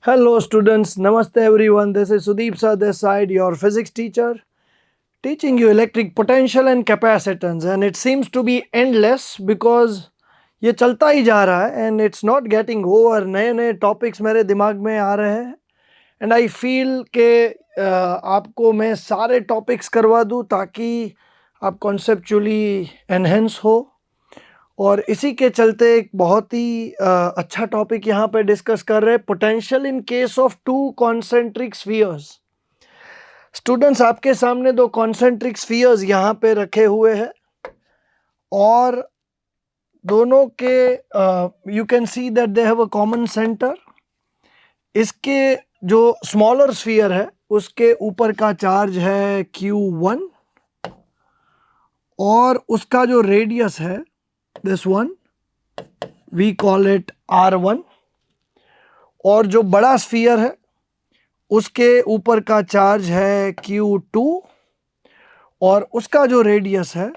Hello students, Namaste everyone. This is Sudeep Sir this side, your physics teacher, teaching you electric potential and capacitance, and it seems to be endless because ये चलता ही जा रहा है and it's not getting over. नए नए topics मेरे दिमाग में आ रहे हैं and I feel के आपको मैं सारे टॉपिक्स करवा दूँ ताकि आप कॉन्सेप्चुअली एनहेंस हो। और इसी के चलते एक बहुत ही अच्छा टॉपिक यहाँ पे डिस्कस कर रहे हैं, potential in case of to concentric spheres. Students, आपके सामने दो कॉन्सेंट्रिक स्फीयर्स यहाँ पे रखे हुए हैं और दोनों के you can see that they have a common centre. इसके जो स्मॉलर स्फीयर है उसके ऊपर का चार्ज है Q1 और उसका जो रेडियस है this one we call it R1, और जो बड़ा स्फीयर है उसके ऊपर का चार्ज है Q2 और उसका जो रेडियस है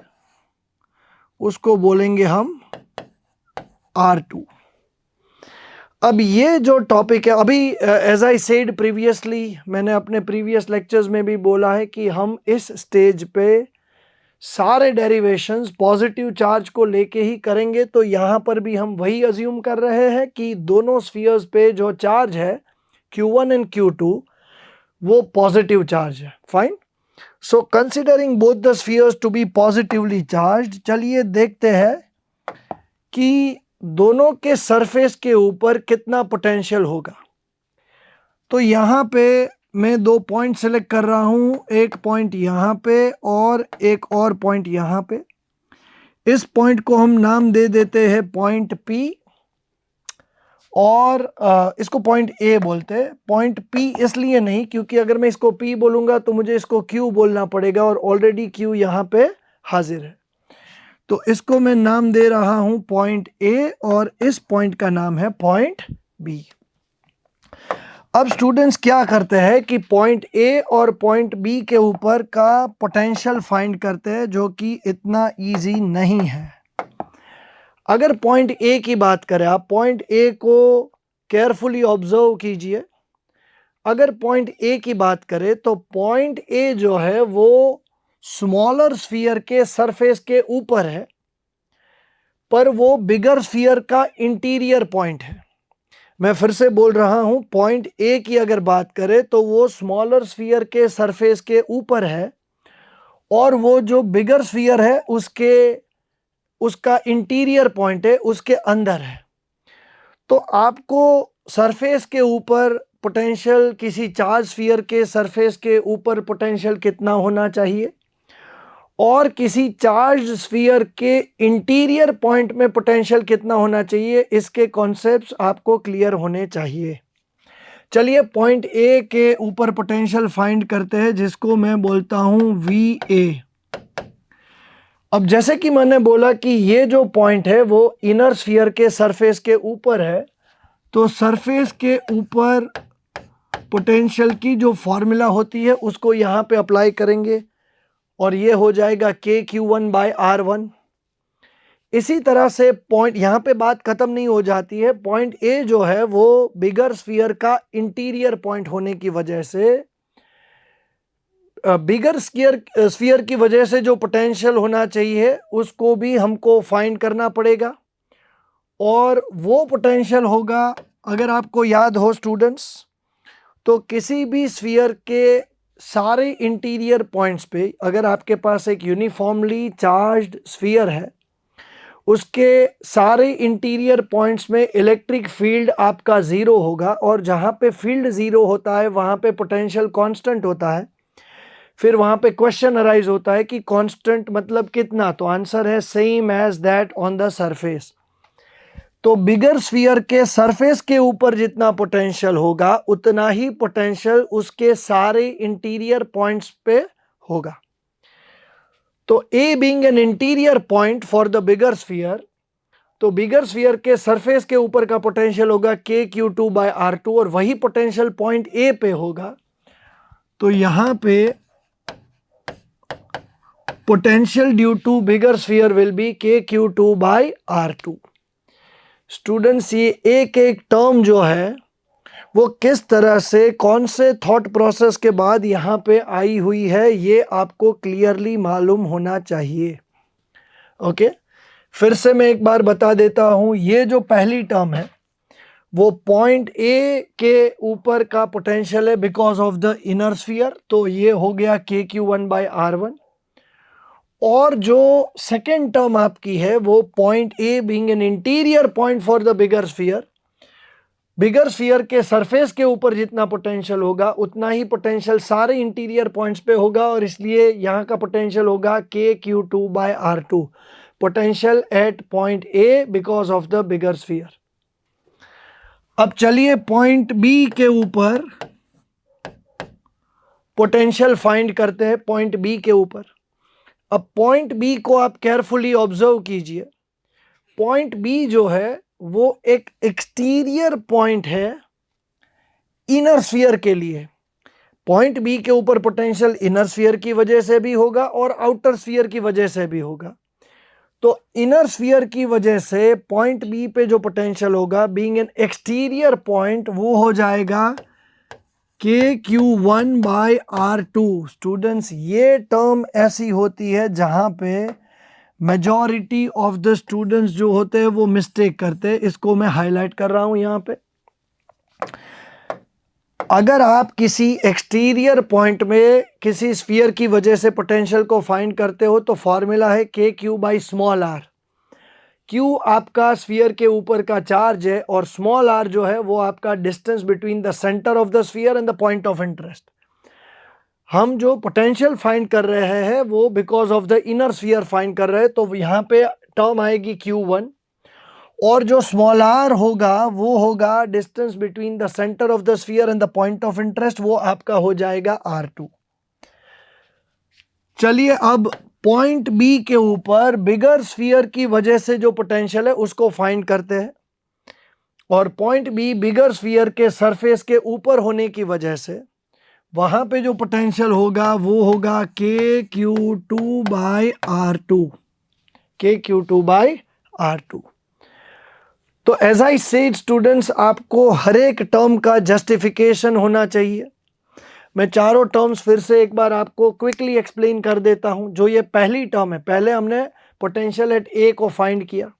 उसको बोलेंगे हम R2। अब ये जो टॉपिक है, अभी एज आई सेड प्रीवियसली, मैंने अपने प्रीवियस लेक्चर्स में भी बोला है कि हम इस स्टेज पे सारे डेरिवेशंस पॉजिटिव चार्ज को लेके ही करेंगे। तो यहाँ पर भी हम वही अज्यूम कर रहे हैं कि दोनों स्फीयर्स पे जो चार्ज है Q1 एंड Q2 वो पॉजिटिव चार्ज है। Fine. So considering both the spheres to be positively charged, चलिए देखते हैं कि दोनों के सरफेस के ऊपर कितना पोटेंशियल होगा। तो यहाँ पे मैं दो पॉइंट सेलेक्ट कर रहा हूँ, एक पॉइंट यहाँ पे और एक और पॉइंट यहाँ पे। इस पॉइंट को हम नाम दे देते हैं पॉइंट P और इसको पॉइंट A बोलते हैं। पॉइंट P इसलिए नहीं क्योंकि अगर मैं इसको P बोलूँगा तो मुझे इसको Q बोलना पड़ेगा और ऑलरेडी Q यहाँ पे हाजिर है। तो इसको मैं नाम दे रहा हूँ पॉइंट A और इस पॉइंट का नाम है पॉइंट B। अब स्टूडेंट्स क्या करते हैं कि पॉइंट A और पॉइंट B के ऊपर का पोटेंशियल फाइंड करते हैं, जो कि इतना इजी नहीं है। अगर पॉइंट A की बात करें, आप पॉइंट A को केयरफुली ऑब्जर्व कीजिए। अगर पॉइंट A की बात करें तो पॉइंट A जो है वो स्मॉलर स्फीयर के सरफेस के ऊपर है, पर वो बिगर स्फीयर का इंटीरियर पॉइंट है। मैं फिर से बोल रहा हूं, पॉइंट A की अगर बात करें तो वो स्मॉलर स्फीयर के सरफेस के ऊपर है और वो जो बिगर स्फीयर है उसका इंटीरियर पॉइंट है, उसके अंदर है। तो आपको सरफेस के ऊपर पोटेंशियल, किसी चार्ज स्फीयर के सरफेस के ऊपर पोटेंशियल कितना होना चाहिए और किसी चार्ज स्फीयर के इंटीरियर पॉइंट में पोटेंशियल कितना होना चाहिए, इसके कॉन्सेप्ट्स आपको क्लियर होने चाहिए। चलिए पॉइंट A के ऊपर पोटेंशियल फाइंड करते हैं, जिसको मैं बोलता हूं VA। अब जैसे कि मैंने बोला कि ये जो पॉइंट है वो इनर स्फीयर के सरफेस के ऊपर है, तो सरफेस के ऊपर पोटेंशियल की जो फॉर्मूला होती है उसको यहाँ पे अप्लाई करेंगे और ये हो जाएगा KQ1/R1। इसी तरह से पॉइंट, यहाँ पे बात खत्म नहीं हो जाती है। पॉइंट A जो है वो बिगर स्फीयर का इंटीरियर पॉइंट होने की वजह से, बिगर स्फीयर की वजह से जो पोटेंशियल होना चाहिए उसको भी हमको फाइंड करना पड़ेगा। और वो पोटेंशियल होगा, अगर आपको याद हो स्टूडेंट्स, तो किसी भी स्फीयर के सारे इंटीरियर पॉइंट्स पे, अगर आपके पास एक यूनिफॉर्मली चार्ज्ड स्फीयर है, उसके सारे इंटीरियर पॉइंट्स में इलेक्ट्रिक फील्ड आपका ज़ीरो होगा और जहाँ पे फील्ड ज़ीरो होता है वहाँ पे पोटेंशियल कांस्टेंट होता है। फिर वहाँ पे क्वेश्चन अराइज होता है कि कांस्टेंट मतलब कितना, तो आंसर है same as that on the surface. तो बिगर स्फीयर के सरफेस के ऊपर जितना पोटेंशियल होगा उतना ही पोटेंशियल उसके सारे इंटीरियर पॉइंट्स पे होगा। तो A being an interior point for the bigger sphere, तो बिगर स्फीयर के सरफेस के ऊपर का पोटेंशियल होगा KQ2/R2 और वही पोटेंशियल पॉइंट A पे होगा। तो यहां पे potential due to bigger sphere will be KQ2/R2। Students, ये एक एक टर्म जो है वो किस तरह से, कौन से थॉट प्रोसेस के बाद यहाँ पे आई हुई है, ये आपको क्लियरली मालूम होना चाहिए। ओके, फिर से मैं एक बार बता देता हूं, ये जो पहली टर्म है वो पॉइंट ए के ऊपर का पोटेंशियल है because of the inner sphere, तो ये हो गया KQ1/R1। और जो सेकेंड टर्म आपकी है वो point a being an interior point for the bigger sphere, bigger sphere के सरफेस के ऊपर जितना पोटेंशियल होगा उतना ही पोटेंशियल सारे इंटीरियर पॉइंट्स पे होगा, और इसलिए यहाँ का पोटेंशियल होगा KQ2/R2, potential at point A because of the bigger sphere. अब चलिए पॉइंट बी के ऊपर पोटेंशियल फाइंड करते हैं, पॉइंट बी के ऊपर। अब पॉइंट बी को आप केयरफुली ऑब्जर्व कीजिए। पॉइंट बी जो है वो एक एक्सटीरियर पॉइंट है इनर स्फीयर के लिए। पॉइंट बी के ऊपर पोटेंशियल इनर स्फीयर की वजह से भी होगा और आउटर स्फीयर की वजह से भी होगा। तो इनर स्फीयर की वजह से पॉइंट बी पे जो पोटेंशियल होगा बीइंग एन एक्सटीरियर पॉइंट, वो हो जाएगा KQ1/R2। स्टूडेंट्स, ये टर्म ऐसी होती है जहां पे मेजॉरिटी ऑफ द स्टूडेंट्स जो होते हैं वो मिस्टेक करते हैं। इसको मैं हाईलाइट कर रहा हूं यहां पे। अगर आप किसी एक्सटीरियर पॉइंट में किसी स्फीयर की वजह से पोटेंशियल को फाइंड करते हो तो फॉर्मूला है KQ/r। Q आपका स्फीयर के ऊपर का चार्ज है और स्मॉल r जो है वो आपका distance between the centre of the sphere and the point of interest. हम जो पोटेंशियल फाइंड कर रहे हैं वो because of the inner sphere find कर रहे हैं, तो यहाँ पे टर्म आएगी Q1, और जो स्मॉल r होगा वो होगा distance between the centre of the sphere and the point of interest, वो आपका हो जाएगा R2। चलिए अब पॉइंट बी के ऊपर बिगर स्फीयर की वजह से जो पोटेंशियल है उसको फाइंड करते हैं। और पॉइंट बी बिगर स्फीयर के सरफेस के ऊपर होने की वजह से वहां पे जो पोटेंशियल होगा वो होगा KQ2/R2, KQ2/R2। तो एज आई सेड स्टूडेंट्स, आपको हर एक टर्म का जस्टिफिकेशन होना चाहिए। मैं चारों टर्म्स फिर से एक बार आपको क्विकली एक्सप्लेन कर देता हूं। जो ये पहली टर्म है, पहले हमने पोटेंशियल एट ए को फाइंड किया।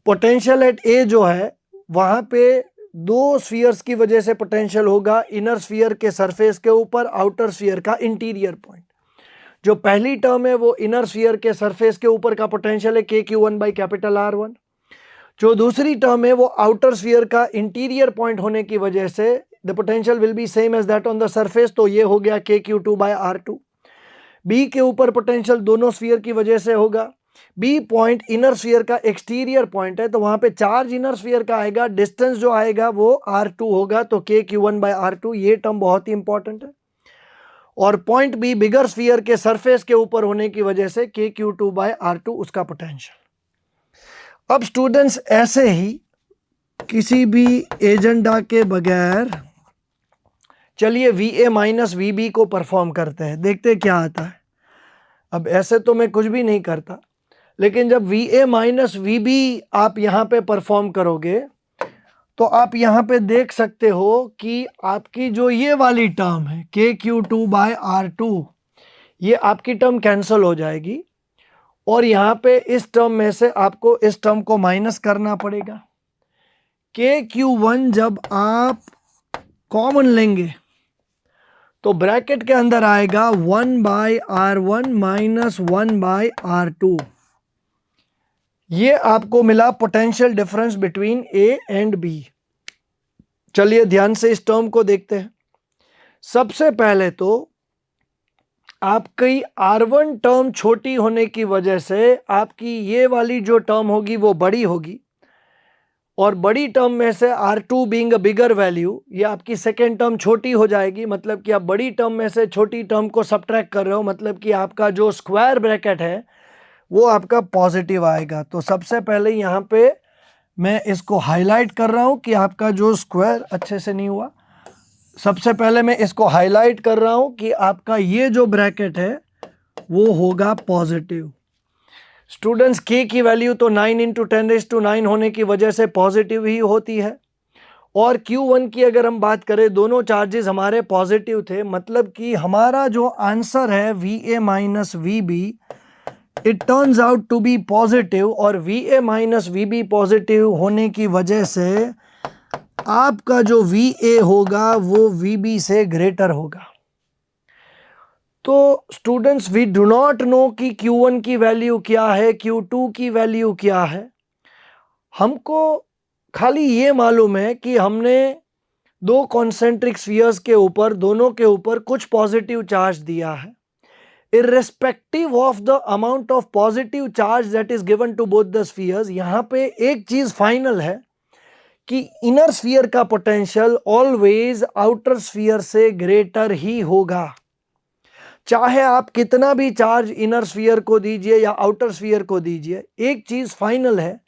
पोटेंशियल एट ए जो है वहां पे दो स्फीयर्स की वजह से पोटेंशियल होगा, इनर स्फीयर के सरफेस के ऊपर, आउटर स्फीयर का इंटीरियर पॉइंट। जो पहली टर्म है वो इनर स्फीयर के सरफेस के ऊपर का पोटेंशियल है KQ1/R1। जो दूसरी टर्म है वो आउटर स्फीयर का इंटीरियर पॉइंट होने की वजह से the potential will be same as that on the surface, तो ये हो गया KQ2/R2। बी के ऊपर पोटेंशियल दोनों स्फीयर की वजह से होगा। बी पॉइंट इनर स्फीयर का एक्सटीरियर पॉइंट है, तो वहां पे चार्ज इनर स्फीयर का आएगा, डिस्टेंस जो आएगा वो R2 होगा, तो KQ1/R2। ये टर्म बहुत ही इंपॉर्टेंट है। और पॉइंट बी बिगर स्फीयर के सरफेस के ऊपर होने की वजह से KQ2/R2 उसका पोटेंशियल। अब स्टूडेंट्स, ऐसे ही किसी भी एजेंडा के बगैर चलिए VA-VB को परफॉर्म करते हैं, देखते हैं क्या आता है। अब ऐसे तो मैं कुछ भी नहीं करता, लेकिन जब VA-VB आप यहाँ पे परफॉर्म करोगे तो आप यहाँ पे देख सकते हो कि आपकी जो ये वाली टर्म है KQ2/R2, ये आपकी टर्म कैंसिल हो जाएगी, और यहाँ पे इस टर्म में से आपको इस टर्म को माइनस करना पड़ेगा। KQ1 जब आप कॉमन लेंगे तो ब्रैकेट के अंदर आएगा 1/R1 माइनस 1/R2। ये आपको मिला potential difference between A and B. चलिए ध्यान से इस टर्म को देखते हैं। सबसे पहले तो आपकी R1 टर्म छोटी होने की वजह से आपकी ये वाली जो टर्म होगी वो बड़ी होगी, और बड़ी टर्म में से R2 being a bigger value, ये आपकी सेकेंड टर्म छोटी हो जाएगी। मतलब कि आप बड़ी टर्म में से छोटी टर्म को सब्ट्रैक्ट कर रहे हो, मतलब कि आपका जो स्क्वायर ब्रैकेट है वो आपका पॉजिटिव आएगा। तो सबसे पहले यहाँ पे मैं इसको हाईलाइट कर रहा हूँ कि आपका जो स्क्वायर, अच्छे से नहीं हुआ, सबसे पहले मैं इसको हाईलाइट कर रहा हूँ कि आपका ये जो ब्रैकेट है वो होगा पॉजिटिव। स्टूडेंट्स, K की वैल्यू तो 9 × 10⁻⁹ होने की वजह से पॉजिटिव ही होती है, और Q1 की अगर हम बात करें, दोनों चार्जेस हमारे पॉजिटिव थे, मतलब कि हमारा जो आंसर है VA minus VB, it turns out to be positive. और VA माइनस VB पॉजिटिव होने की वजह से आपका जो VA होगा वो VB से ग्रेटर होगा। तो students, we do not know कि Q1 की वैल्यू क्या है, Q2 की वैल्यू क्या है। हमको खाली ये मालूम है कि हमने दो कॉन्सेंट्रिक स्फीयर्स के ऊपर, दोनों के ऊपर कुछ पॉजिटिव चार्ज दिया है। Irrespective of the amount of positive charge that is given to both the spheres, यहां पे एक चीज फाइनल है कि इनर स्फीयर का पोटेंशियल ऑलवेज आउटर स्फीयर से ग्रेटर ही होगा। चाहे आप कितना भी चार्ज इनर स्फीयर को दीजिए या आउटर स्फीयर को दीजिए, एक चीज फाइनल है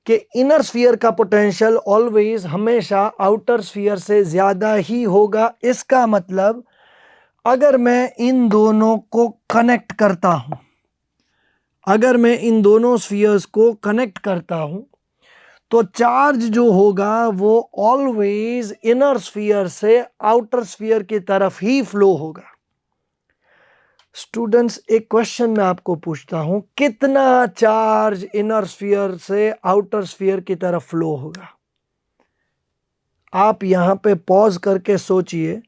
कि इनर स्फीयर का पोटेंशियल ऑलवेज हमेशा आउटर स्फीयर से ज्यादा ही होगा। इसका मतलब अगर मैं इन दोनों को कनेक्ट करता हूं, अगर मैं इन दोनों स्फीयर्स को कनेक्ट करता हूं, तो चार्ज जो होगा वो ऑलवेज इनर स्फीयर से आउटर स्फीयर की तरफ ही फ्लो होगा। स्टूडेंट्स, एक क्वेश्चन मैं आपको पूछता हूं, कितना चार्ज इनर स्फीयर से आउटर स्फीयर की तरफ फ्लो होगा? आप यहां पे पॉज करके सोचिए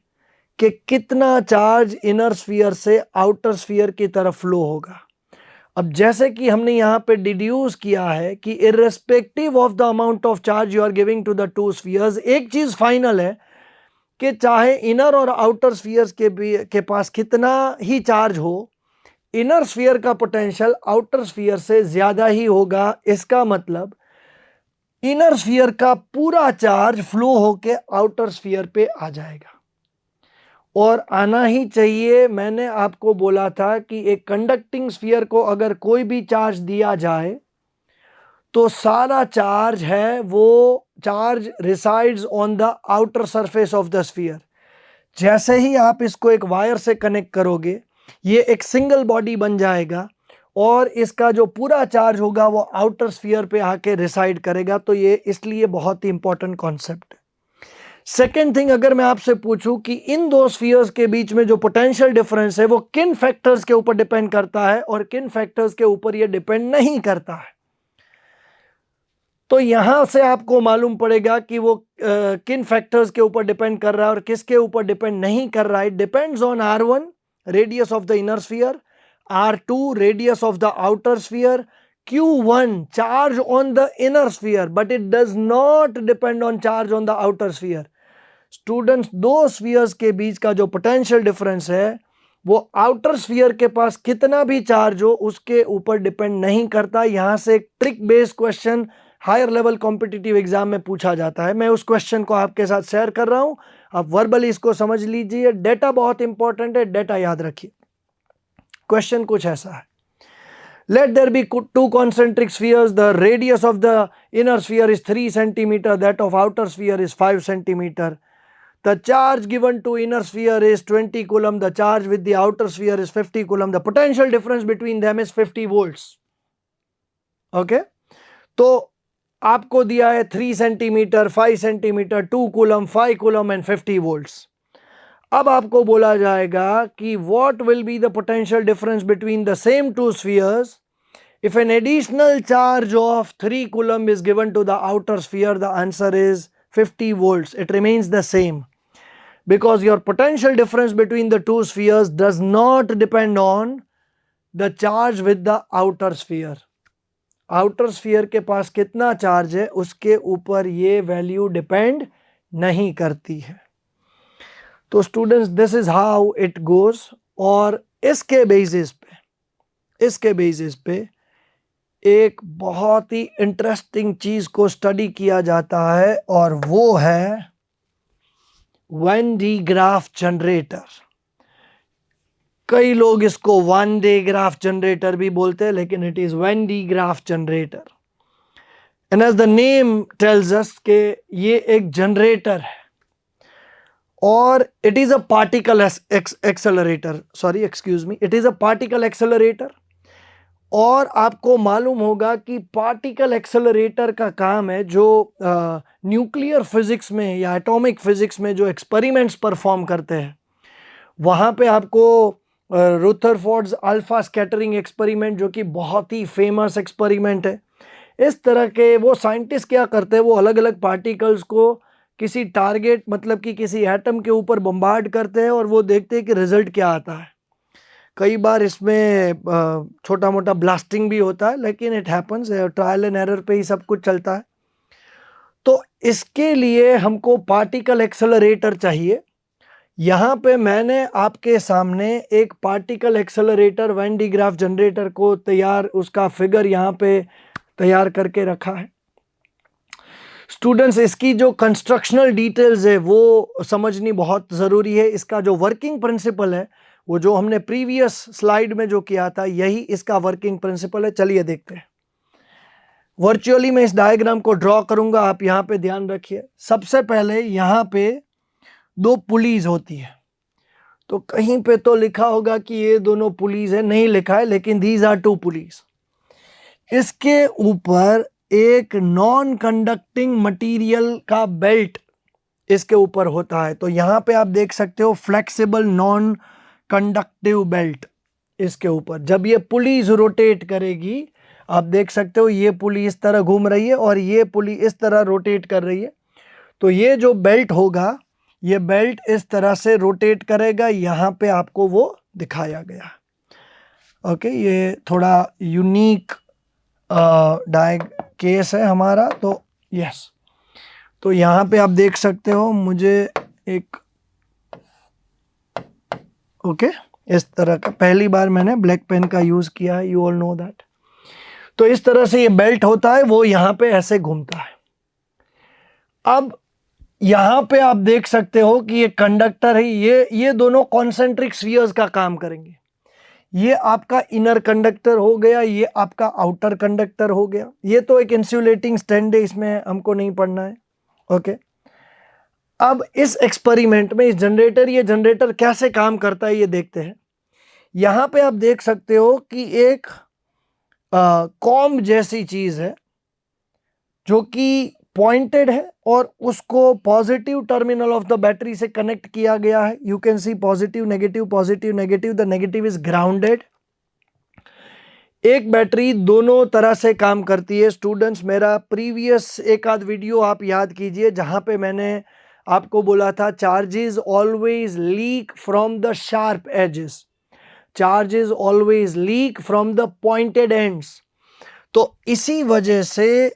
कि कितना चार्ज इनर स्फीयर से आउटर स्फीयर की तरफ फ्लो होगा। अब जैसे कि हमने यहां पे डिड्यूस किया है कि irrespective of the amount of charge you are giving to the two spheres, एक चीज फाइनल है कि चाहे इनर और आउटर स्फीयर्स के पास कितना ही चार्ज हो, इनर स्फीयर का पोटेंशियल आउटर स्फीयर से ज्यादा ही होगा। इसका मतलब इनर स्फीयर का पूरा चार्ज फ्लो होके आउटर स्फीयर पे आ जाएगा, और आना ही चाहिए। मैंने आपको बोला था कि एक कंडक्टिंग स्फीयर को अगर कोई भी चार्ज दिया जाए तो सारा चार्ज है वो charge resides on the outer surface of the sphere. जैसे ही आप इसको एक वायर से कनेक्ट करोगे, ये एक सिंगल बॉडी बन जाएगा और इसका जो पूरा चार्ज होगा वो आउटर स्फीयर पे आके रिसाइड करेगा। तो ये इसलिए बहुत ही इंपॉर्टेंट कॉन्सेप्ट है। सेकेंड थिंग, अगर मैं आपसे पूछूं कि इन दो स्फीयर्स के बीच में जो पोटेंशियल डिफरेंस है वो किन फैक्टर्स के ऊपर डिपेंड करता है और किन फैक्टर्स के ऊपर ये डिपेंड नहीं करता है, तो यहां से आपको मालूम पड़ेगा कि वो किन फैक्टर्स के ऊपर डिपेंड कर रहा है और किसके ऊपर डिपेंड नहीं कर रहा है। Depends on R1 radius of the inner sphere, R2 radius of the outer sphere, Q1 charge on the inner sphere, but it does not depend on charge on the outer sphere. Students, दो spheres के बीच का जो potential difference है वो outer sphere के पास कितना भी charge हो उसके ऊपर डिपेंड नहीं करता। यहां से एक trick based question higher level competitive exam में पूछा जाता है। मैं उस क्वेश्चन को आपके साथ शेयर कर रहा हूं, आप वर्बली इसको समझ लीजिए। डेटा बहुत इंपॉर्टेंट है, डेटा याद रखिए। क्वेश्चन कुछ ऐसा है, let there be two concentric spheres, the radius of the inner sphere is 3 centimeter, that of outer sphere is 5 centimeter. The charge given to inner sphere is 20 coulomb, the charge with the outer sphere is 50 coulomb. The potential difference between them is 50 volts. Okay, तो आपको दिया है 3 centimetre, 5 centimetre, 2 coulomb, 5 coulomb and 50 volts. अब आपको बोला जाएगा कि what will be the potential difference between the same two spheres if an additional charge of 3 coulomb is given to the outer sphere. The answer is 50 volts. It remains the same because your potential difference between the two spheres does not depend on the charge with the outer sphere. Outer sphere के पास कितना charge है उसके ऊपर ये value depend नहीं करती है। तो students, this is how it goes. और इसके बेसिस पे एक बहुत ही इंटरेस्टिंग चीज को स्टडी किया जाता है और वो है वेन डी ग्राफ जनरेटर। कई लोग इसको वन डे ग्राफ जनरेटर भी बोलते हैं, लेकिन it is Van de Graaff generator. And as the name tells us के ये एक जनरेटर है और it is a particle accelerator, sorry excuse me, it is a particle accelerator. और आपको मालूम होगा कि पार्टिकल एक्सेलरेटर का काम है जो न्यूक्लियर फिजिक्स में या एटॉमिक फिजिक्स में जो एक्सपेरिमेंट्स परफॉर्म करते हैं, वहाँ पे आपको रुथरफोर्ड्स अल्फा स्कैटरिंग एक्सपेरिमेंट, जो कि बहुत ही फेमस एक्सपेरिमेंट है, इस तरह के वो साइंटिस्ट क्या करते हैं, वो अलग अलग पार्टिकल्स को किसी टारगेट मतलब कि किसी एटम के ऊपर बम्बार्ड करते हैं और वो देखते हैं कि रिजल्ट क्या आता है। कई बार इसमें छोटा मोटा ब्लास्टिंग भी होता है, लेकिन it happens, trial and error पे ही सब कुछ चलता है। तो इसके लिए हमको पार्टिकल एक्सेलरेटर चाहिए। यहाँ पे मैंने आपके सामने एक particle accelerator Van de Graaff generator को उसका फिगर यहाँ पे तैयार करके रखा है। स्टूडेंट्स, इसकी जो कंस्ट्रक्शनल डिटेल्स है वो समझनी बहुत ज़रूरी है। इसका जो वर्किंग प्रिंसिपल है, वो जो हमने प्रीवियस स्लाइड में जो किया था, यही इसका वर्किंग प्रिंसिपल है। चलिए देखते हैं। वर्चुअली मैं इस डायग्राम को ड्रॉ करूंगा, आप यहाँ पे ध्यान रखिए। सबसे पहले यहाँ पे दो पुलीज होती है, तो कहीं पे तो लिखा होगा कि ये दोनों पुलीज है, नहीं लिखा है, लेकिन दीज आर टू पुलीज। इसके ऊपर एक नॉन कंडक्टिंग मटेरियल का बेल्ट इसके ऊपर होता है। तो यहाँ पे आप देख सकते हो फ्लेक्सिबल नॉन कंडक्टिव बेल्ट इसके ऊपर। जब ये पुली रोटेट करेगी, आप देख सकते हो ये पुली इस तरह घूम रही है और ये पुली इस तरह रोटेट कर रही है। तो ये जो बेल्ट होगा, ये बेल्ट इस तरह से रोटेट करेगा। यहाँ पे आपको वो दिखाया गया। ओके, ये थोड़ा यूनिक केस है हमारा। तो यस, तो यहाँ पे आप देख सकते हो, मुझे एक ओके इस तरह का, पहली बार मैंने ब्लैक पेन का यूज किया है, यू ऑल नो दैट। तो इस तरह से ये बेल्ट होता है, वो यहाँ पे ऐसे घूमता है। अब यहाँ पे आप देख सकते हो कि ये कंडक्टर है, ये दोनों कॉन्सेंट्रिक स्फीयर्स का काम करेंगे। ये आपका इनर कंडक्टर हो गया, ये आपका आउटर कंडक्टर हो गया। ये तो एक इंसुलेटिंग स्टैंड है, इसमें हमको नहीं पढ़ना है। ओके, अब इस एक्सपेरिमेंट में ये जनरेटर कैसे काम करता है ये देखते हैं। यहां पे आप देख सकते हो कि एक कॉम्ब जैसी चीज है जो कि पॉइंटेड है और उसको positive terminal of the battery से कनेक्ट किया गया है। You can see positive negative, positive negative, the negative is grounded. एक बैटरी दोनों तरह से काम करती है। स्टूडेंट्स, मेरा प्रीवियस एक आध वीडियो आप याद कीजिए, जहां पे मैंने आपको बोला था charges always leak from the sharp edges, charges always leak from the pointed ends. तो इसी वजह से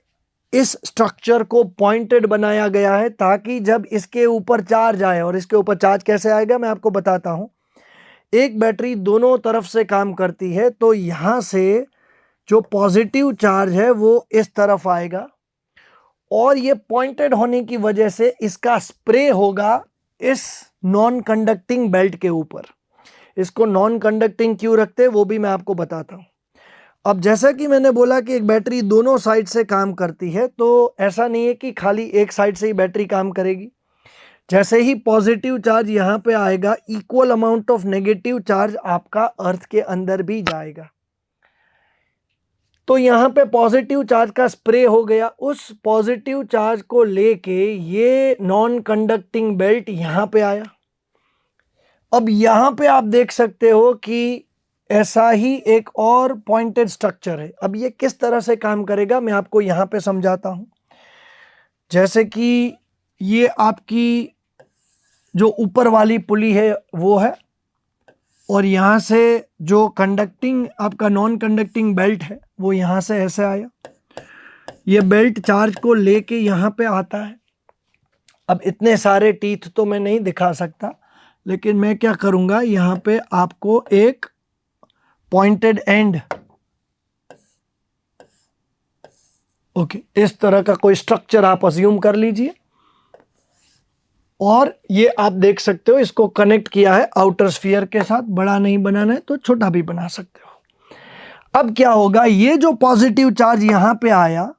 इस स्ट्रक्चर को पॉइंटेड बनाया गया है, ताकि जब इसके ऊपर चार्ज आए, और इसके ऊपर चार्ज कैसे आएगा मैं आपको बताता हूं। एक बैटरी दोनों तरफ से काम करती है, तो यहां से जो पॉजिटिव चार्ज है वो इस तरफ आएगा और ये पॉइंटेड होने की वजह से इसका स्प्रे होगा इस नॉन कंडक्टिंग बेल्ट के ऊपर। इसको नॉन कंडक्टिंग क्यों रखते हैं वो भी मैं आपको बताता हूं। अब जैसा कि मैंने बोला कि एक बैटरी दोनों साइड से काम करती है, तो ऐसा नहीं है कि खाली एक साइड से ही बैटरी काम करेगी। जैसे ही पॉजिटिव चार्ज यहाँ पे आएगा, equal amount of negative charge आपका अर्थ के अंदर भी जाएगा। तो यहाँ पे पॉजिटिव चार्ज का स्प्रे हो गया। उस पॉजिटिव चार्ज को लेके ये नॉन कंडक्टिंग बेल्ट यहाँ पे आया। अब यहाँ पे आप देख सकते हो कि ऐसा ही एक और पॉइंटेड स्ट्रक्चर है। अब ये किस तरह से काम करेगा मैं आपको यहाँ पे समझाता हूँ। जैसे कि ये आपकी जो ऊपर वाली पुली है वो है, और यहाँ से जो कंडक्टिंग आपका नॉन कंडक्टिंग बेल्ट है वो यहाँ से ऐसे आया। ये बेल्ट चार्ज को लेके यहाँ पे आता है। अब इतने सारे टीथ तो मैं नहीं दिखा सकता, लेकिन मैं क्या करूँगा, यहाँ पे आपको एक पॉइंटेड एंड, ओके, इस तरह का कोई स्ट्रक्चर आप अज्यूम कर लीजिए, और ये आप देख सकते हो इसको कनेक्ट किया है आउटर स्फीयर के साथ। बड़ा नहीं बनाना है तो छोटा भी बना सकते हो। अब क्या होगा, ये जो पॉजिटिव चार्ज यहां पे आया,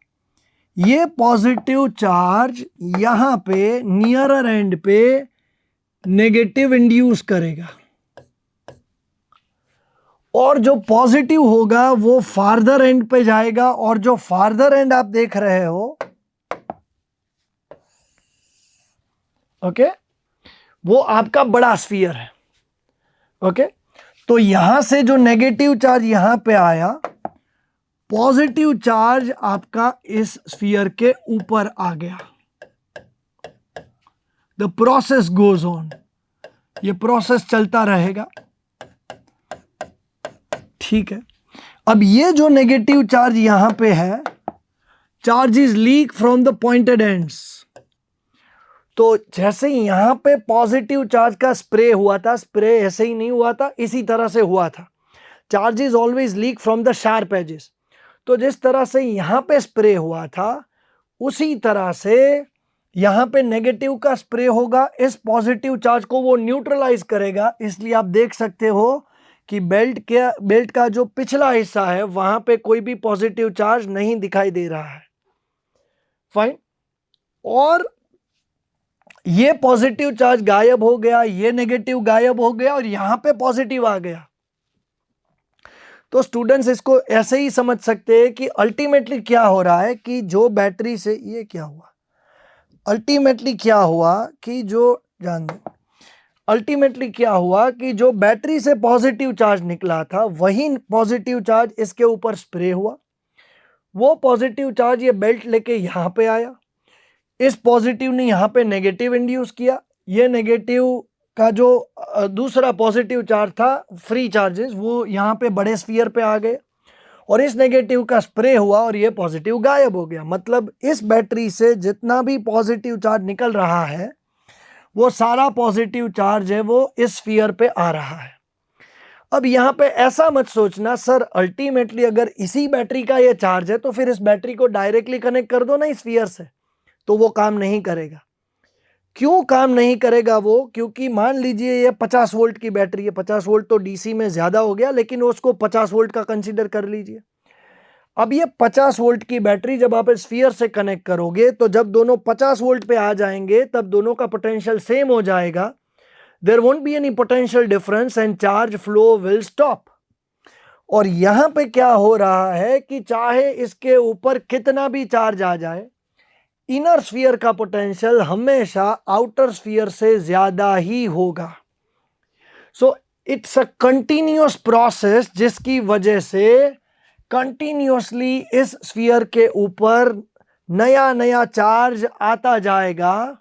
ये पॉजिटिव चार्ज यहां पे नियरर एंड पे नेगेटिव इंड्यूस करेगा, और जो पॉजिटिव होगा वो फार्दर एंड पे जाएगा, और जो फार्दर एंड आप देख रहे हो, ओके, वो आपका बड़ा स्फीयर है। ओके, तो यहां से जो नेगेटिव चार्ज यहां पे आया, पॉजिटिव चार्ज आपका इस स्फीयर के ऊपर आ गया। द प्रोसेस गोज ऑन, ये प्रोसेस चलता रहेगा। ठीक है, अब ये जो नेगेटिव चार्ज यहां पे है, charges leak from the pointed ends. तो जैसे यहां पे पॉजिटिव चार्ज का स्प्रे हुआ था, स्प्रे ऐसे ही नहीं हुआ था, इसी तरह से हुआ था। Charges always leak from the sharp edges. तो जिस तरह से यहां पे स्प्रे हुआ था, उसी तरह से यहां पे नेगेटिव का स्प्रे होगा, इस पॉजिटिव चार्ज को वो न्यूट्रलाइज करेगा। इसलिए आप देख सकते हो कि बेल्ट का जो पिछला हिस्सा है वहां पे कोई भी पॉजिटिव चार्ज नहीं दिखाई दे रहा है। फाइन, और ये पॉजिटिव चार्ज गायब हो गया, ये नेगेटिव गायब हो गया, और यहां पे पॉजिटिव आ गया। तो स्टूडेंट्स इसको ऐसे ही समझ सकते हैं कि अल्टीमेटली क्या हो रहा है कि जो बैटरी से, ये क्या हुआ, अल्टीमेटली क्या हुआ कि क्या हुआ कि जो बैटरी से पॉजिटिव चार्ज निकला था, वही पॉजिटिव चार्ज इसके ऊपर स्प्रे हुआ। वो पॉजिटिव चार्ज ये बेल्ट लेके यहां पे आया, इस पॉजिटिव ने यहां पे नेगेटिव इंड्यूस किया, ये नेगेटिव का जो दूसरा पॉजिटिव चार्ज था, फ्री चार्जेस, वो यहां पे बड़े स्फीयर पे आ गए, और इस नेगेटिव का स्प्रे हुआ और ये पॉजिटिव गायब हो गया। मतलब इस बैटरी से जितना भी पॉजिटिव चार्ज निकल रहा है, वो सारा पॉजिटिव चार्ज है वो इस स्फीयर पे आ रहा है। अब यहां पे ऐसा मत सोचना सर अल्टीमेटली अगर इसी बैटरी का ये चार्ज है तो फिर इस बैटरी को डायरेक्टली कनेक्ट कर दो ना इस स्फीयर से, तो वो काम नहीं करेगा। क्यों काम नहीं करेगा वो? क्योंकि मान लीजिए ये 50 वोल्ट की बैटरी है, 50 वोल्ट तो डीसी में ज्यादा हो गया, लेकिन उसको 50 वोल्ट का कंसीडर कर लीजिए। अब ये 50 वोल्ट की बैटरी जब आप स्फीयर से कनेक्ट करोगे, तो जब दोनों 50 वोल्ट पे आ जाएंगे तब दोनों का पोटेंशियल सेम हो जाएगा। There won't be any potential difference and charge flow will stop. और यहां पे क्या हो रहा है कि चाहे इसके ऊपर कितना भी चार्ज आ जाए, इनर स्फीयर का पोटेंशियल हमेशा आउटर स्फीयर से ज्यादा ही होगा। So it's a continuous process, जिसकी वजह से कंटिन्यूअसली इस स्फीयर के ऊपर नया नया चार्ज आता जाएगा,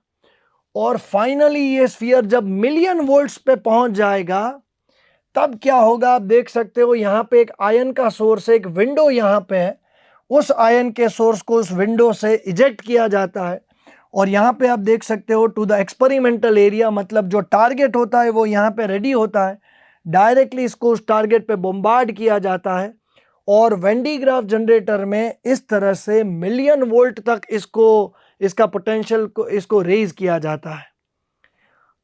और फाइनली ये स्फीयर जब मिलियन वोल्ट्स पे पहुंच जाएगा, तब क्या होगा आप देख सकते हो। यहां पे एक आयन का सोर्स है, एक विंडो यहां पे है, उस आयन के सोर्स को उस विंडो से इजेक्ट किया जाता है, और यहां पे आप देख सकते हो टू द एक्सपेरिमेंटल एरिया, मतलब जो टारगेट होता है वो यहां पे रेडी होता है, डायरेक्टली इसको उस टारगेट पे बॉम्बार्ड किया जाता है, और वेन डी ग्राफ जनरेटर में इस तरह से मिलियन वोल्ट तक इसका पोटेंशियल को इसको रेज किया जाता है।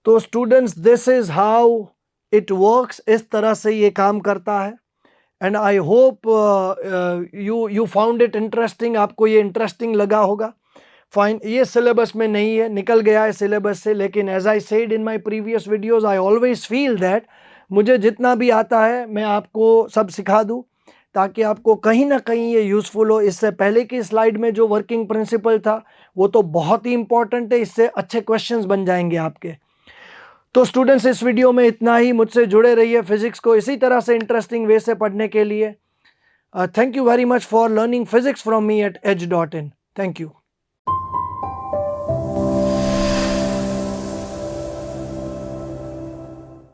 तो students this is how it works, इस तरह से ये काम करता है। And I hope you found it interesting, आपको ये इंटरेस्टिंग लगा होगा। फाइन, ये सिलेबस में नहीं है, निकल गया है सिलेबस से, लेकिन as I said in my previous videos, I always feel that मुझे जितना भी आता है मैं आपको सब सिखा दूं, ताकि आपको कहीं ना कहीं ये यूज़फुल हो। इससे पहले की स्लाइड में जो वर्किंग प्रिंसिपल था वो तो बहुत ही इंपॉर्टेंट है, इससे अच्छे क्वेश्चंस बन जाएंगे आपके। तो स्टूडेंट्स इस वीडियो में इतना ही। मुझसे जुड़े रहिए फिजिक्स को इसी तरह से इंटरेस्टिंग वे से पढ़ने के लिए। Thank you very much for learning physics from me at edge.in। Thank you.